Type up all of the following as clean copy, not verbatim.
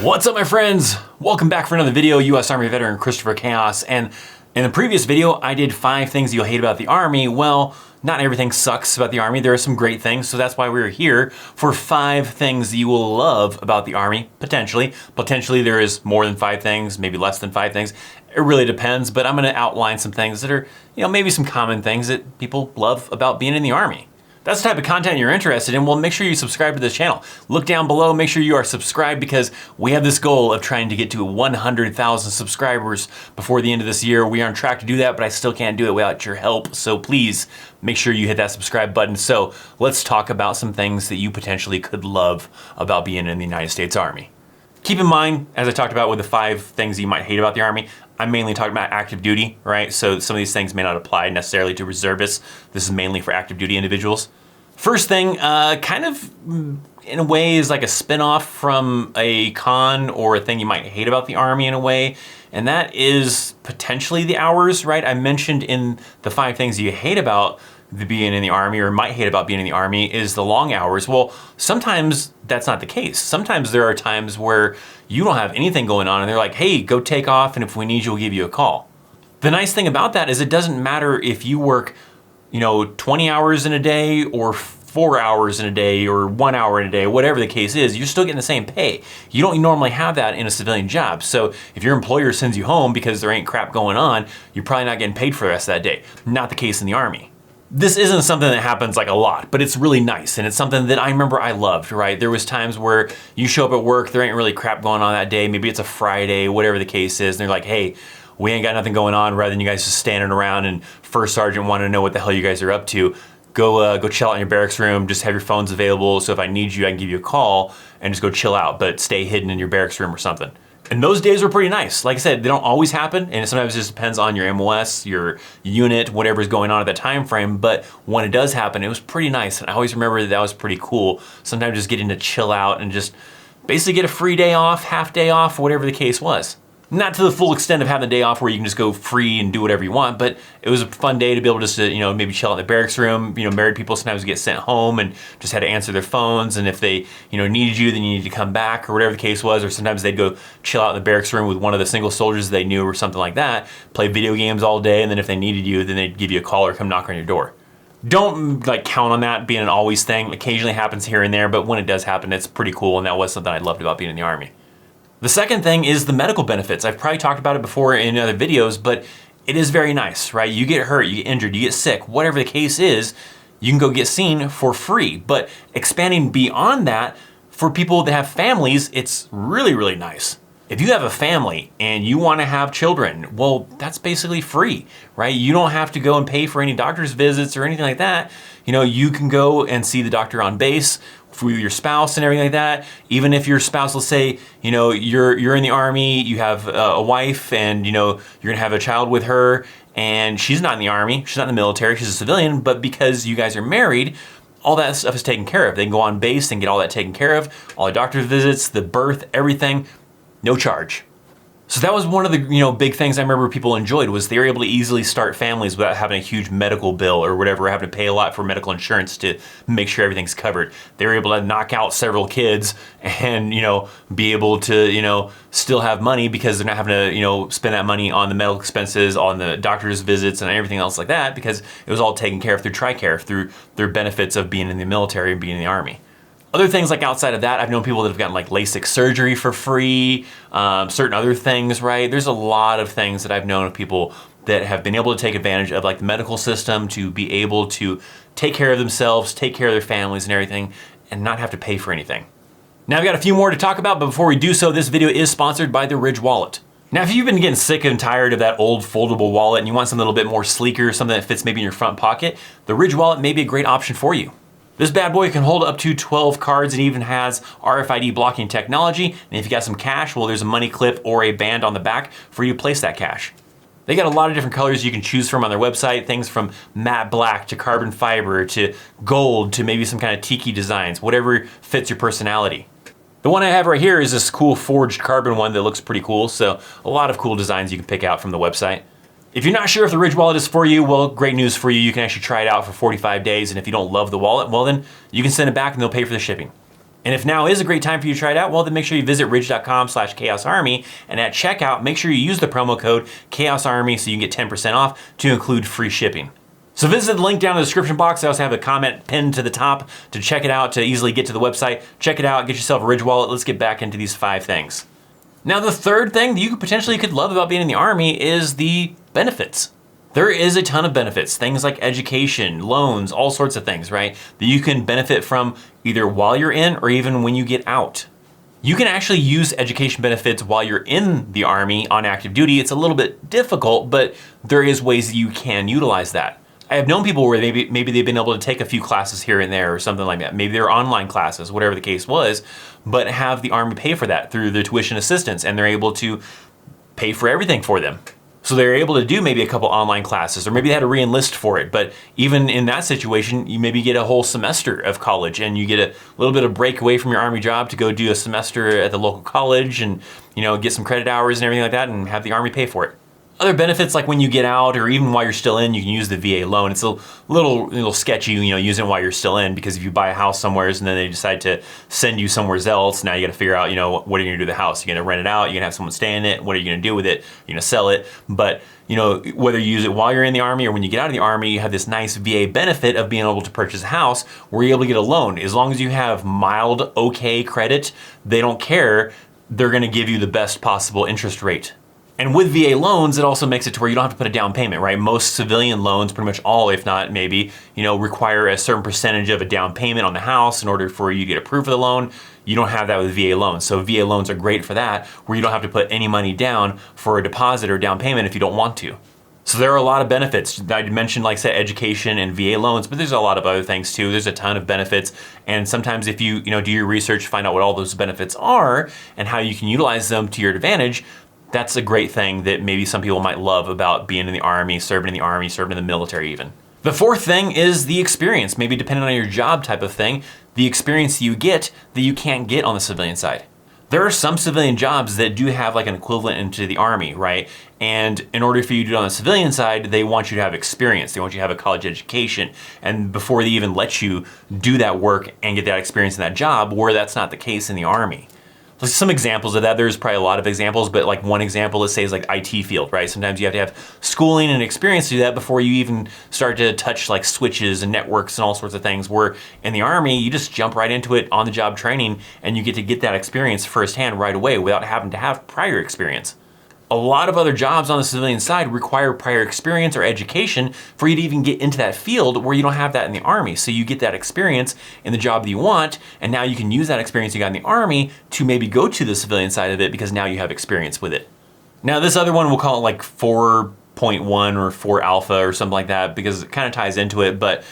What's up, my friends? Welcome back for another video. U.S. Army veteran Christopher Chaos. And in the previous video, I did 5 things you'll hate about the Army. Well, not everything sucks about the Army. There are some great things, so that's why we're here for 5 things you will love about the Army, potentially. Potentially there is more than 5 things, maybe less than 5 things. It really depends, but I'm gonna outline some things that are, maybe some common things that people love about being in the Army. That's the type of content you're interested in. Well, make sure you subscribe to this channel. Look down below, make sure you are subscribed because we have this goal of trying to get to 100,000 subscribers before the end of this year. We are on track to do that, but I still can't do it without your help. So please make sure you hit that subscribe button. So let's talk about some things that you potentially could love about being in the United States Army. Keep in mind, as I talked about with the 5 things you might hate about the Army, I'm mainly talking about active duty, right? So some of these things may not apply necessarily to reservists. This is mainly for active duty individuals. First thing, kind of in a way is like a spin-off from a con or a thing you might hate about the Army in a way, and that is potentially the hours, right? I mentioned in the 5 things you hate about being in the Army or might hate about being in the Army is the long hours. Well, sometimes that's not the case. Sometimes there are times where you don't have anything going on and they're like, hey, go take off and if we need you, we'll give you a call. The nice thing about that is it doesn't matter if you work 20 hours in a day or 4 hours in a day or 1 hour in a day, whatever the case is, you're still getting the same pay. You don't normally have that in a civilian job. So if your employer sends you home because there ain't crap going on, you're probably not getting paid for the rest of that day. Not the case in the Army. This isn't something that happens like a lot, but it's really nice. And it's something that I remember I loved, right? There was times where you show up at work, there ain't really crap going on that day. Maybe it's a Friday, whatever the case is. And they're like, hey, we ain't got nothing going on, rather than you guys just standing around and first sergeant wanting to know what the hell you guys are up to. Go chill out in your barracks room, just have your phones available, so if I need you, I can give you a call and just go chill out, but stay hidden in your barracks room or something. And those days were pretty nice. Like I said, they don't always happen, and sometimes it just depends on your MOS, your unit, whatever's going on at that time frame, but when it does happen, it was pretty nice, and I always remember that was pretty cool. Sometimes just getting to chill out and just basically get a free day off, half day off, whatever the case was. Not to the full extent of having the day off where you can just go free and do whatever you want, but it was a fun day to be able just to, maybe chill out in the barracks room. Married people sometimes get sent home and just had to answer their phones, and if they, needed you, then you needed to come back or whatever the case was, or sometimes they'd go chill out in the barracks room with one of the single soldiers they knew or something like that, play video games all day, and then if they needed you, then they'd give you a call or come knock on your door. Don't count on that being an always thing. Occasionally happens here and there, but when it does happen, it's pretty cool, and that was something I loved about being in the Army. The second thing is the medical benefits. I've probably talked about it before in other videos, but it is very nice, right? You get hurt, you get injured, you get sick, whatever the case is, you can go get seen for free. But expanding beyond that, for people that have families, it's really, really nice. If you have a family and you want to have children, well, that's basically free, right? You don't have to go and pay for any doctor's visits or anything like that. You can go and see the doctor on base for your spouse and everything like that. Even if your spouse, let's say, you're in the Army, you have a wife and, you're gonna have a child with her and she's not in the Army, she's not in the military, she's a civilian, but because you guys are married, all that stuff is taken care of. They can go on base and get all that taken care of, all the doctor's visits, the birth, everything, no charge. So that was one of the big things I remember people enjoyed, was they were able to easily start families without having a huge medical bill or whatever, having to pay a lot for medical insurance to make sure everything's covered. They were able to knock out several kids and be able to still have money because they're not having to spend that money on the medical expenses, on the doctor's visits and everything else like that, because it was all taken care of through TRICARE, through their benefits of being in the military and being in the Army. Other things outside of that, I've known people that have gotten LASIK surgery for free, certain other things, right? There's a lot of things that I've known of people that have been able to take advantage of the medical system to be able to take care of themselves, take care of their families and everything, and not have to pay for anything. Now I've got a few more to talk about, but before we do so, this video is sponsored by the Ridge Wallet. Now, if you've been getting sick and tired of that old foldable wallet and you want something a little bit more sleeker, something that fits maybe in your front pocket, the Ridge Wallet may be a great option for you. This bad boy can hold up to 12 cards and even has RFID blocking technology. And if you got some cash, well, there's a money clip or a band on the back for you to place that cash. They got a lot of different colors you can choose from on their website, things from matte black to carbon fiber to gold to maybe some kind of tiki designs, whatever fits your personality. The one I have right here is this cool forged carbon one that looks pretty cool, so a lot of cool designs you can pick out from the website. If you're not sure if the Ridge Wallet is for you, well, great news for you. You can actually try it out for 45 days, and if you don't love the wallet, well then, you can send it back and they'll pay for the shipping. And if now is a great time for you to try it out, well, then make sure you visit ridge.com/chaosarmy, and at checkout, make sure you use the promo code chaosarmy so you can get 10% off to include free shipping. So visit the link down in the description box. I also have a comment pinned to the top to check it out, to easily get to the website. Check it out, get yourself a Ridge wallet. Let's get back into these 5 things. Now, the third thing that you potentially could love about being in the Army is the benefits. There is a ton of benefits, things like education, loans, all sorts of things, right? That you can benefit from either while you're in or even when you get out. You can actually use education benefits while you're in the Army on active duty. It's a little bit difficult, but there is ways that you can utilize that. I have known people where maybe they've been able to take a few classes here and there or something like that. Maybe they're online classes, whatever the case was, but have the Army pay for that through their tuition assistance, and they're able to pay for everything for them. So they're able to do maybe a couple online classes, or maybe they had to re-enlist for it. But even in that situation, you maybe get a whole semester of college, and you get a little bit of break away from your Army job to go do a semester at the local college and, get some credit hours and everything like that, and have the Army pay for it. Other benefits, like when you get out or even while you're still in, you can use the VA loan. It's a little sketchy, using it while you're still in, because if you buy a house somewhere and then they decide to send you somewhere else, now you got to figure out, what are you going to do with the house? You're going to rent it out? You're going to have someone stay in it? What are you going to do with it? You're going to sell it? But, whether you use it while you're in the Army or when you get out of the Army, you have this nice VA benefit of being able to purchase a house where you're able to get a loan. As long as you have mild okay credit, they don't care. They're going to give you the best possible interest rate. And with VA loans, it also makes it to where you don't have to put a down payment, right? Most civilian loans, pretty much all, if not maybe, require a certain percentage of a down payment on the house in order for you to get approved for the loan. You don't have that with VA loans. So VA loans are great for that, where you don't have to put any money down for a deposit or down payment if you don't want to. So there are a lot of benefits. I mentioned, like I said, education and VA loans, but there's a lot of other things too. There's a ton of benefits. And sometimes if you, do your research, find out what all those benefits are and how you can utilize them to your advantage, that's a great thing that maybe some people might love about being in the Army, serving in the military even. The fourth thing is the experience, maybe depending on your job type of thing, the experience you get that you can't get on the civilian side. There are some civilian jobs that do have like an equivalent into the Army, right? And in order for you to do it on the civilian side, they want you to have experience. They want you to have a college education. And before they even let you do that work and get that experience in that job, where that's not the case in the Army. Some examples of that, there's probably a lot of examples, but like one example, let's say, is like IT field, right? Sometimes you have to have schooling and experience to do that before you even start to touch like switches and networks and all sorts of things, where in the Army, you just jump right into it on the job training and you get that experience firsthand right away without having to have prior experience. A lot of other jobs on the civilian side require prior experience or education for you to even get into that field, where you don't have that in the Army. So you get that experience in the job that you want, and now you can use that experience you got in the Army to maybe go to the civilian side of it because now you have experience with it. Now this other one, we'll call it like 4.1 or 4 alpha or something like that, because it kind of ties into it, but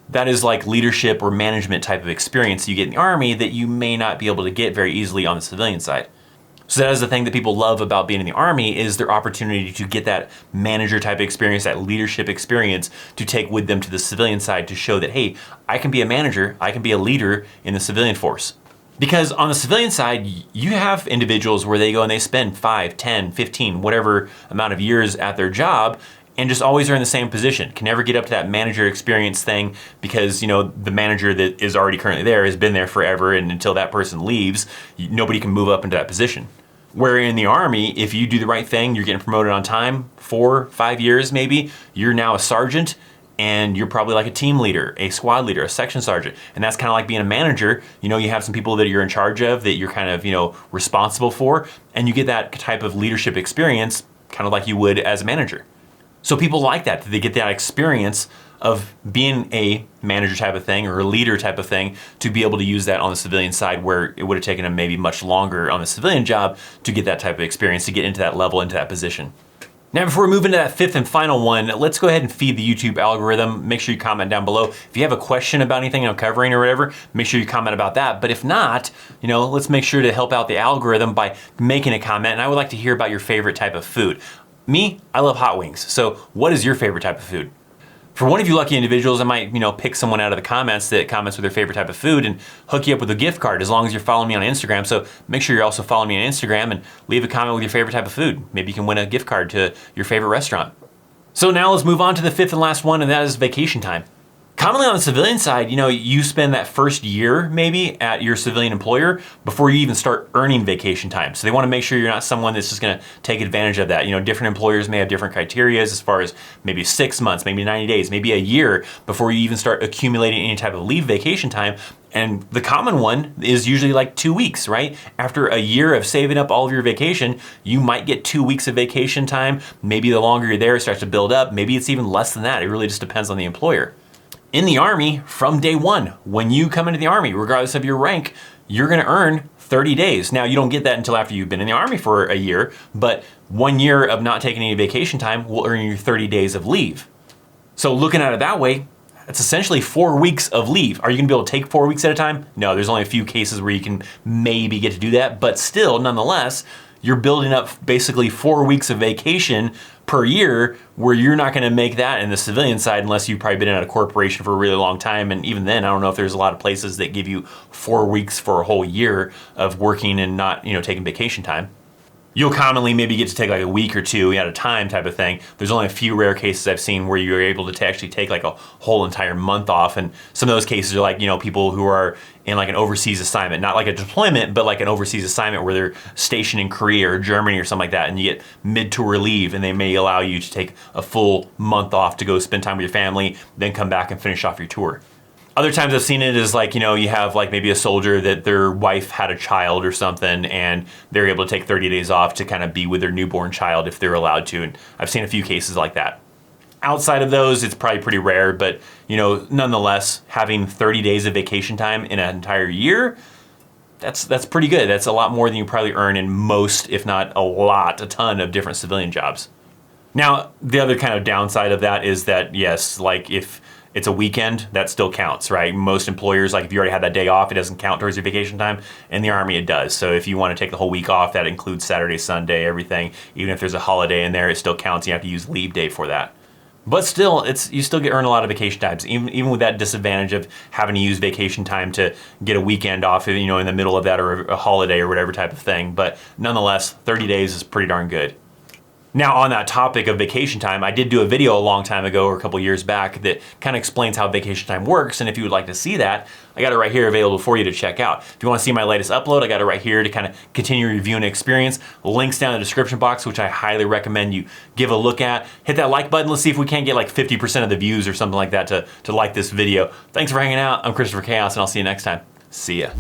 that is like leadership or management type of experience you get in the Army that you may not be able to get very easily on the civilian side. So that is the thing that people love about being in the Army, is their opportunity to get that manager type of experience, that leadership experience to take with them to the civilian side to show that, hey, I can be a manager, I can be a leader in the civilian force. Because on the civilian side, you have individuals where they go and they spend 5, 10, 15, whatever amount of years at their job, and just always are in the same position, can never get up to that manager experience thing because, the manager that is already currently there has been there forever, and until that person leaves, nobody can move up into that position. Where in the Army, if you do the right thing, you're getting promoted on time, 4, 5 years maybe, you're now a sergeant, and you're probably like a team leader, a squad leader, a section sergeant. And that's kind of like being a manager. You have some people that you're in charge of, that you're kind of, responsible for, and you get that type of leadership experience kind of like you would as a manager. So people like that. They get that experience of being a manager type of thing or a leader type of thing to be able to use that on the civilian side, where it would have taken them maybe much longer on the civilian job to get that type of experience, to get into that level, into that position. Now, before we move into that fifth and final one, let's go ahead and feed the YouTube algorithm. Make sure you comment down below. If you have a question about anything I'm covering or whatever, make sure you comment about that. But if not, let's make sure to help out the algorithm by making a comment. And I would like to hear about your favorite type of food. Me, I love hot wings. So what is your favorite type of food? For one of you lucky individuals, I might, pick someone out of the comments that comments with their favorite type of food and hook you up with a gift card, as long as you're following me on Instagram. So make sure you're also following me on Instagram and leave a comment with your favorite type of food. Maybe you can win a gift card to your favorite restaurant. So now let's move on to the fifth and last one, and that is vacation time. Commonly on the civilian side, you spend that first year maybe at your civilian employer before you even start earning vacation time. So they want to make sure you're not someone that's just going to take advantage of that. Different employers may have different criteria as far as maybe 6 months, maybe 90 days, maybe a year before you even start accumulating any type of leave vacation time. And the common one is usually like 2 weeks, right? After a year of saving up all of your vacation, you might get 2 weeks of vacation time. Maybe the longer you're there, it starts to build up. Maybe it's even less than that. It really just depends on the employer. In the Army, from day one, when you come into the Army, regardless of your rank, you're gonna earn 30 days. Now, you don't get that until after you've been in the Army for a year, but 1 year of not taking any vacation time will earn you 30 days of leave. So looking at it that way, it's essentially 4 weeks of leave. Are you gonna be able to take 4 weeks at a time? No, there's only a few cases where you can maybe get to do that, but still, nonetheless, you're building up basically 4 weeks of vacation per year, where you're not gonna make that in the civilian side unless you've probably been at a corporation for a really long time. And even then, I don't know if there's a lot of places that give you 4 weeks for a whole year of working and not taking vacation time. You'll commonly maybe get to take like a week or two at a time type of thing. There's only a few rare cases I've seen where you're able to actually take like a whole entire month off. And some of those cases are like, people who are in like an overseas assignment, not like a deployment, but like an overseas assignment where they're stationed in Korea or Germany or something like that. And you get mid-tour leave and they may allow you to take a full month off to go spend time with your family, then come back and finish off your tour. Other times I've seen it as like, you have like maybe a soldier that their wife had a child or something and they're able to take 30 days off to kind of be with their newborn child if they're allowed to. And I've seen a few cases like that. Outside of those, it's probably pretty rare, but nonetheless, having 30 days of vacation time in an entire year, that's pretty good. That's a lot more than you probably earn in most, if not a ton of different civilian jobs. Now, the other kind of downside of that is that, yes, like if it's a weekend, that still counts, right? Most employers, like if you already had that day off, it doesn't count towards your vacation time. In the Army, it does. So if you want to take the whole week off, that includes Saturday, Sunday, everything. Even if there's a holiday in there, it still counts. You have to use leave day for that. But still, you still earn a lot of vacation times, even with that disadvantage of having to use vacation time to get a weekend off, in the middle of that or a holiday or whatever type of thing. But nonetheless, 30 days is pretty darn good. Now, on that topic of vacation time, I did do a video a long time ago or a couple years back that kind of explains how vacation time works. And if you would like to see that, I got it right here available for you to check out. If you want to see my latest upload, I got it right here to kind of continue reviewing the experience. Links down in the description box, which I highly recommend you give a look at. Hit that like button. Let's see if we can't get like 50% of the views or something like that to like this video. Thanks for hanging out. I'm Christopher Chaos, and I'll see you next time. See ya.